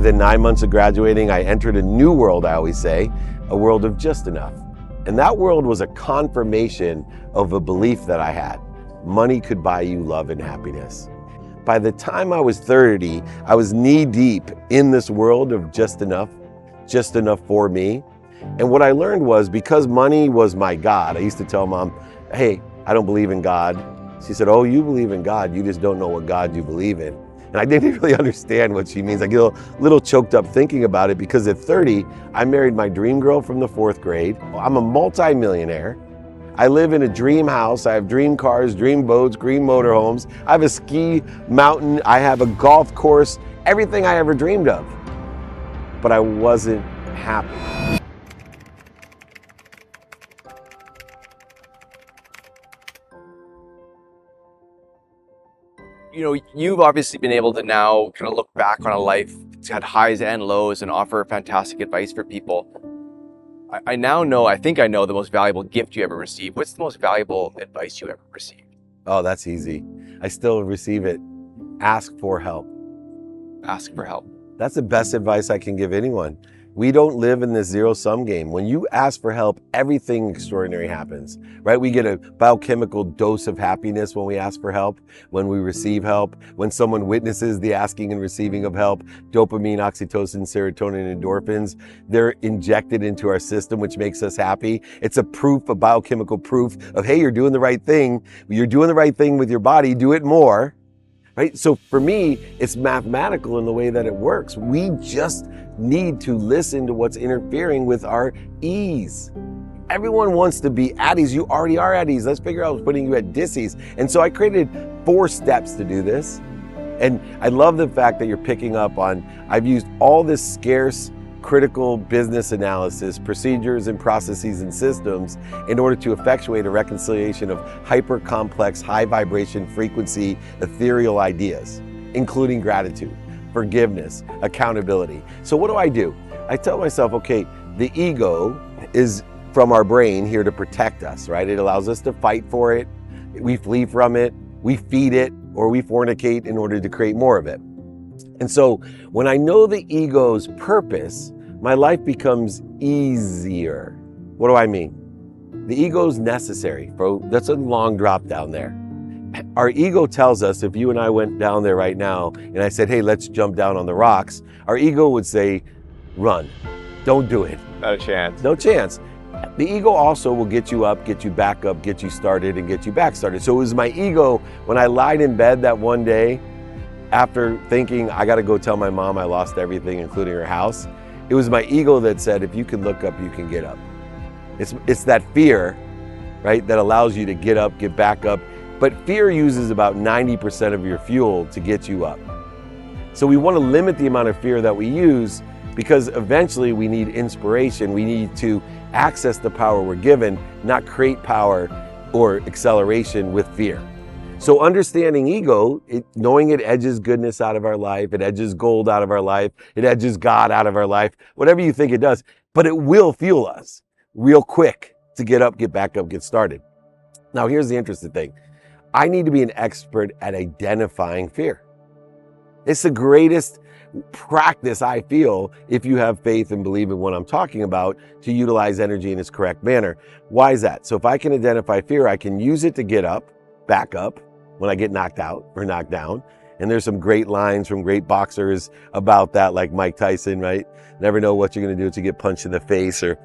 Within 9 months of graduating, I entered a new world, I always say, a world of just enough. And that world was a confirmation of a belief that I had. Money could buy you love and happiness. By the time I was 30, I was knee deep in this world of just enough for me. And what I learned was, because money was my God, I used to tell Mom, hey, I don't believe in God. She said, oh, you believe in God, you just don't know what God you believe in. And I didn't really understand what she means. I get a little choked up thinking about it, because at 30, I married my dream girl from the 4th grade. I'm a multi-millionaire. I live in a dream house. I have dream cars, dream boats, dream motorhomes. I have a ski mountain. I have a golf course, everything I ever dreamed of. But I wasn't happy. You know, you've obviously been able to now kind of look back on a life that's had highs and lows and offer fantastic advice for people. I now know, I think I know the most valuable gift you ever received. What's the most valuable advice you ever received? Oh, that's easy. I still receive it. Ask for help. Ask for help. That's the best advice I can give anyone. We don't live in this zero-sum game. When you ask for help, everything extraordinary happens, right? We get a biochemical dose of happiness when we ask for help, when we receive help, when someone witnesses the asking and receiving of help. Dopamine, oxytocin, serotonin, endorphins, they're injected into our system, which makes us happy. It's a biochemical proof of, hey, you're doing the right thing. You're doing the right thing with your body, do it more. Right? So for me, it's mathematical in the way that it works. We just need to listen to what's interfering with our ease. Everyone wants to be at ease. You already are at ease. Let's figure out what's putting you at dis-ease. And so I created 4 steps to do this. And I love the fact that you're picking up on, I've used all this scarce, critical business analysis, procedures and processes and systems in order to effectuate a reconciliation of hyper-complex, high-vibration frequency, ethereal ideas, including gratitude, forgiveness, accountability. So what do? I tell myself, okay, the ego is from our brain here to protect us, right? It allows us to fight for it, we flee from it, we feed it, or we fornicate in order to create more of it. And so when I know the ego's purpose, my life becomes easier. What do I mean? The ego's necessary, bro. That's a long drop down there. Our ego tells us, if you and I went down there right now and I said, hey, let's jump down on the rocks, our ego would say, run, don't do it. Not a chance. No chance. The ego also will get you up, get you back up, get you started, and get you back started. So it was my ego when I lied in bed that one day, after thinking, I gotta go tell my mom I lost everything, including her house. It was my ego that said, if you can look up, you can get up. It's that fear, right, that allows you to get up, get back up. But fear uses about 90% of your fuel to get you up. So we wanna limit the amount of fear that we use, because eventually we need inspiration. We need to access the power we're given, not create power or acceleration with fear. So understanding ego, knowing it edges goodness out of our life, it edges gold out of our life, it edges God out of our life, whatever you think it does, but it will fuel us real quick to get up, get back up, get started. Now here's the interesting thing. I need to be an expert at identifying fear. It's the greatest practice, I feel, if you have faith and believe in what I'm talking about, to utilize energy in its correct manner. Why is that? So if I can identify fear, I can use it to get up, back up, when I get knocked out or knocked down. And there's some great lines from great boxers about that, like Mike Tyson, right? Never know what you're gonna do to get punched in the face. Or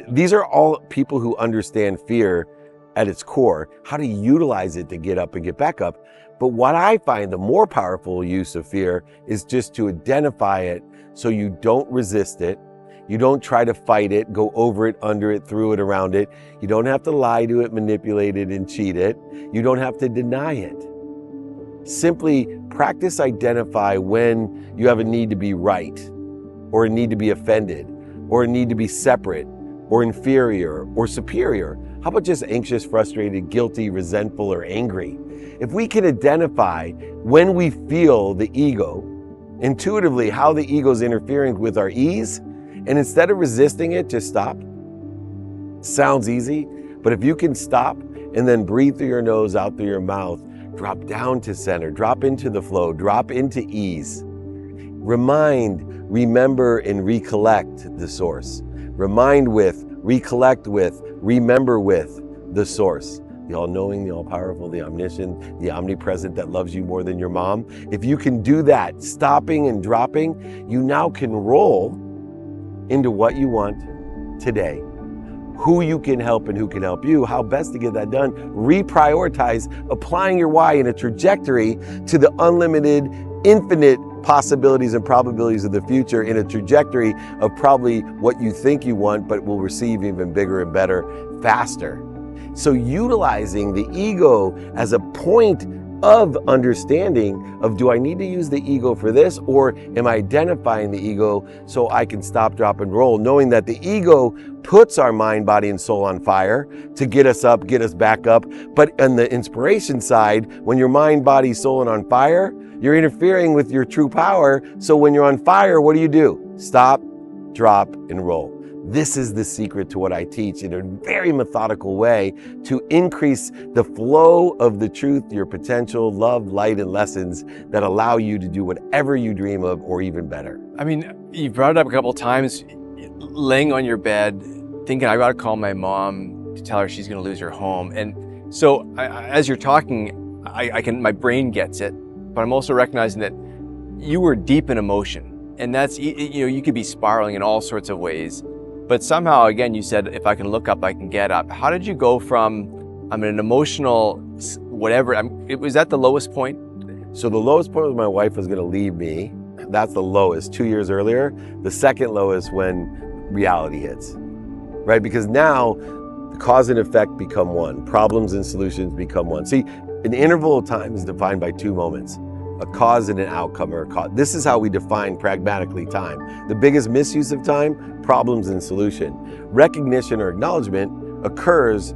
these are all people who understand fear at its core, how to utilize it to get up and get back up. But what I find the more powerful use of fear is just to identify it so you don't resist it. You don't try to fight it, go over it, under it, through it, around it. You don't have to lie to it, manipulate it, and cheat it. You don't have to deny it. Simply practice identify when you have a need to be right, or a need to be offended, or a need to be separate, or inferior, or superior. How about just anxious, frustrated, guilty, resentful, or angry? If we can identify when we feel the ego, intuitively how the ego is interfering with our ease, and instead of resisting it, just stop. Sounds easy, but if you can stop and then breathe through your nose, out through your mouth, drop down to center, drop into the flow, drop into ease. Remind, remember, and recollect the source. Remind with, recollect with, remember with the source. The all-knowing, the all-powerful, the omniscient, the omnipresent that loves you more than your mom. If you can do that, stopping and dropping, you now can roll into what you want today. Who you can help and who can help you, how best to get that done. Reprioritize, applying your why in a trajectory to the unlimited, infinite possibilities and probabilities of the future, in a trajectory of probably what you think you want, but will receive even bigger and better, faster. So utilizing the ego as a point of understanding of, do I need to use the ego for this, or am I identifying the ego so I can stop, drop, and roll, knowing that the ego puts our mind, body, and soul on fire to get us up, get us back up. But on the inspiration side, when your mind, body, soul are on fire, you're interfering with your true power. So when you're on fire, what do? Stop, drop, and roll. This is the secret to what I teach in a very methodical way to increase the flow of the truth, your potential, love, light, and lessons that allow you to do whatever you dream of, or even better. I mean, you brought it up a couple of times, laying on your bed, thinking, I gotta call my mom to tell her she's gonna lose her home. And so as you're talking, my brain gets it, but I'm also recognizing that you were deep in emotion. And that's, you could be spiraling in all sorts of ways. But somehow, again, you said, if I can look up, I can get up. How did you go from, I'm in an emotional, whatever, was that the lowest point? So the lowest point was my wife was gonna leave me. That's the lowest, 2 years earlier. The second lowest when reality hits, right? Because now the cause and effect become one. Problems and solutions become one. See, an interval of time is defined by 2 moments. A cause and an outcome, or a cause. This is how we define pragmatically time. The biggest misuse of time, problems and solution. Recognition or acknowledgement occurs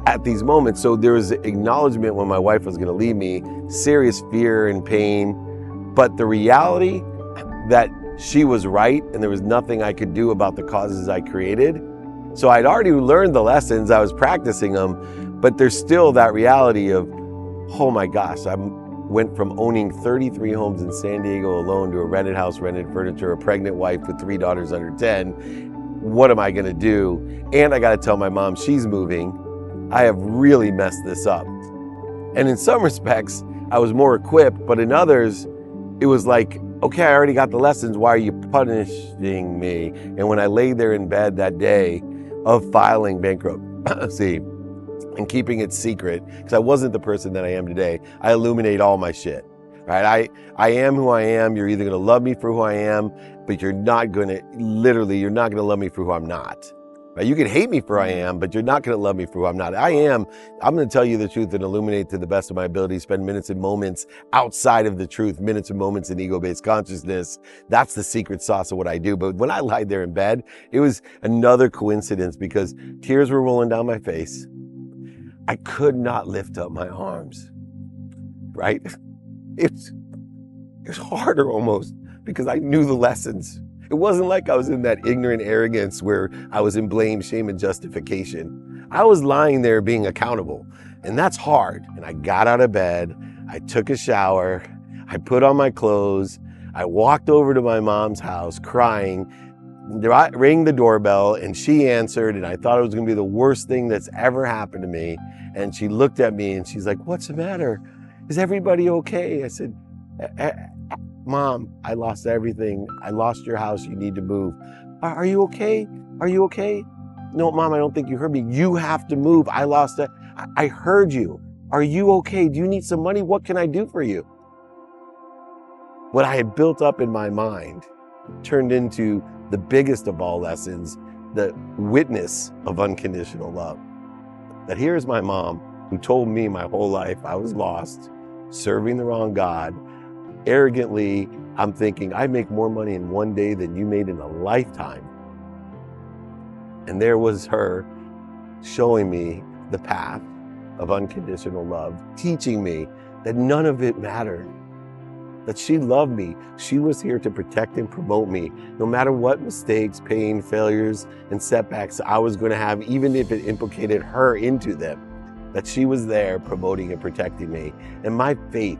at these moments. So there was acknowledgement when my wife was gonna leave me, serious fear and pain, but the reality that she was right and there was nothing I could do about the causes I created. So I'd already learned the lessons, I was practicing them, but there's still that reality of, oh my gosh, I went from owning 33 homes in San Diego alone to a rented house, rented furniture, a pregnant wife with 3 daughters under 10. What am I gonna do? And I gotta tell my mom she's moving. I have really messed this up. And in some respects, I was more equipped, but in others, it was like, okay, I already got the lessons, why are you punishing me? And when I laid there in bed that day of filing bankruptcy and keeping it secret, because I wasn't the person that I am today, I illuminate all my shit, right? I am who I am. You're either gonna love me for who I am, but you're not gonna love me for who I'm not. Right? You can hate me for who I am, but you're not gonna love me for who I'm not. I'm gonna tell you the truth and illuminate to the best of my ability, spend minutes and moments outside of the truth, minutes and moments in ego-based consciousness. That's the secret sauce of what I do. But when I lied there in bed, it was another coincidence because tears were rolling down my face. I could not lift up my arms, right? It was harder almost because I knew the lessons. It wasn't like I was in that ignorant arrogance where I was in blame, shame, and justification. I was lying there being accountable, and that's hard. And I got out of bed, I took a shower, I put on my clothes, I walked over to my mom's house crying, rang the doorbell, and she answered, and I thought it was gonna be the worst thing that's ever happened to me. And she looked at me and she's like, "What's the matter? Is everybody okay?" I said, "Mom, I lost everything. I lost your house. You need to move." Are you okay? Are you okay?" "No, Mom, I don't think you heard me. You have to move. I lost it. I heard you. Are you okay? Do you need some money? What can I do for you?" What I had built up in my mind turned into the biggest of all lessons, the witness of unconditional love. That here's my mom who told me my whole life I was lost, serving the wrong God. Arrogantly, I'm thinking I make more money in one day than you made in a lifetime. And there was her showing me the path of unconditional love, teaching me that none of it mattered, that she loved me. She was here to protect and promote me, no matter what mistakes, pain, failures, and setbacks I was going to have, even if it implicated her into them, that she was there promoting and protecting me. And my faith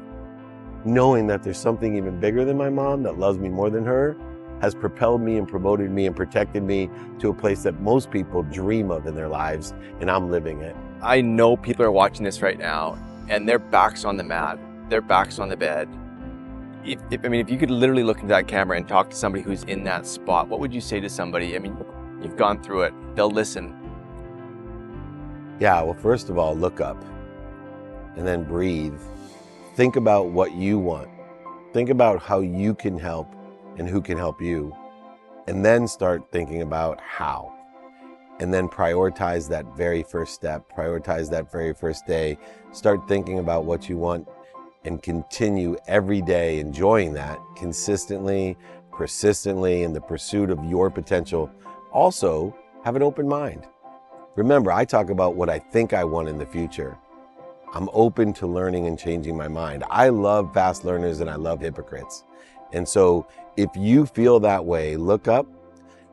knowing that there's something even bigger than my mom that loves me more than her has propelled me and promoted me and protected me to a place that most people dream of in their lives, and I'm living it. I know people are watching this right now and their back's on the mat, their back's on the bed. If you could literally look into that camera and talk to somebody who's in that spot, what would you say to somebody? I mean, you've gone through it, they'll listen. Yeah, well, first of all, look up and then breathe. Think about what you want. Think about how you can help and who can help you. And then start thinking about how. And then prioritize that very first step, prioritize that very first day. Start thinking about what you want and continue every day enjoying that consistently, persistently in the pursuit of your potential. Also, have an open mind. Remember, I talk about what I think I want in the future. I'm open to learning and changing my mind. I love fast learners and I love hypocrites. And so if you feel that way, look up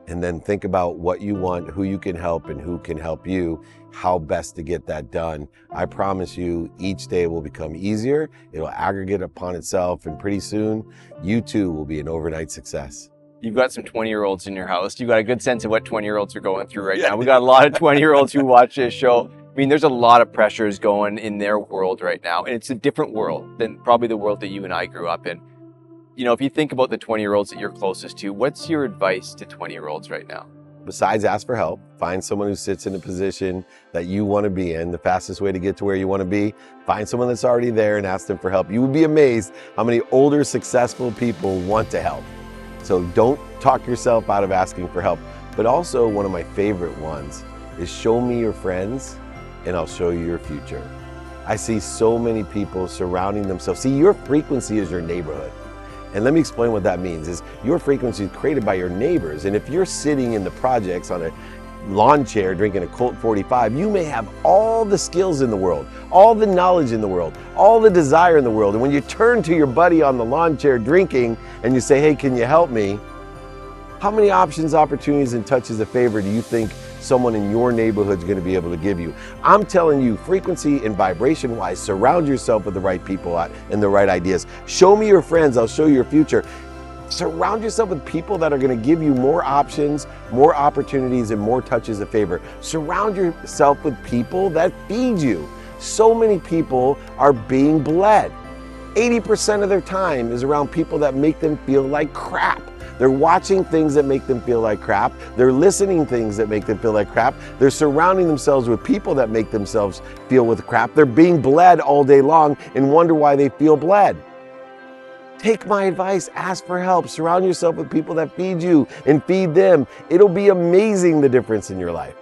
and then think about what you want, who you can help and who can help you, how best to get that done. I promise you, each day will become easier. It'll aggregate upon itself, and pretty soon, you too will be an overnight success. You've got some 20-year-olds in your house. You've got a good sense of what 20-year-olds are going through right now. We got a lot of 20-year-olds who watch this show. I mean, there's a lot of pressures going in their world right now, and it's a different world than probably the world that you and I grew up in. You know, if you think about the 20-year-olds that you're closest to, what's your advice to 20-year-olds right now? Besides ask for help, find someone who sits in a position that you want to be in. The fastest way to get to where you want to be, find someone that's already there and ask them for help. You would be amazed how many older, successful people want to help. So don't talk yourself out of asking for help. But also, one of my favorite ones is show me your friends and I'll show you your future. I see so many people surrounding themselves. See, your frequency is your neighborhood. And let me explain what that means. Is your frequency is created by your neighbors. And if you're sitting in the projects on a lawn chair drinking a Colt 45, you may have all the skills in the world, all the knowledge in the world, all the desire in the world. And when you turn to your buddy on the lawn chair drinking and you say, hey, can you help me? How many options, opportunities, and touches of favor do you think someone in your neighborhood is going to be able to give you? I'm telling you, frequency and vibration wise, surround yourself with the right people and the right ideas. Show me your friends, I'll show you your future. Surround yourself with people that are going to give you more options, more opportunities, and more touches of favor. Surround yourself with people that feed you. So many people are being bled. 80% of their time is around people that make them feel like crap. They're watching things that make them feel like crap. They're listening things that make them feel like crap. They're surrounding themselves with people that make themselves feel with crap. They're being bled all day long and wonder why they feel bled. Take my advice, ask for help, surround yourself with people that feed you and feed them. It'll be amazing, the difference in your life.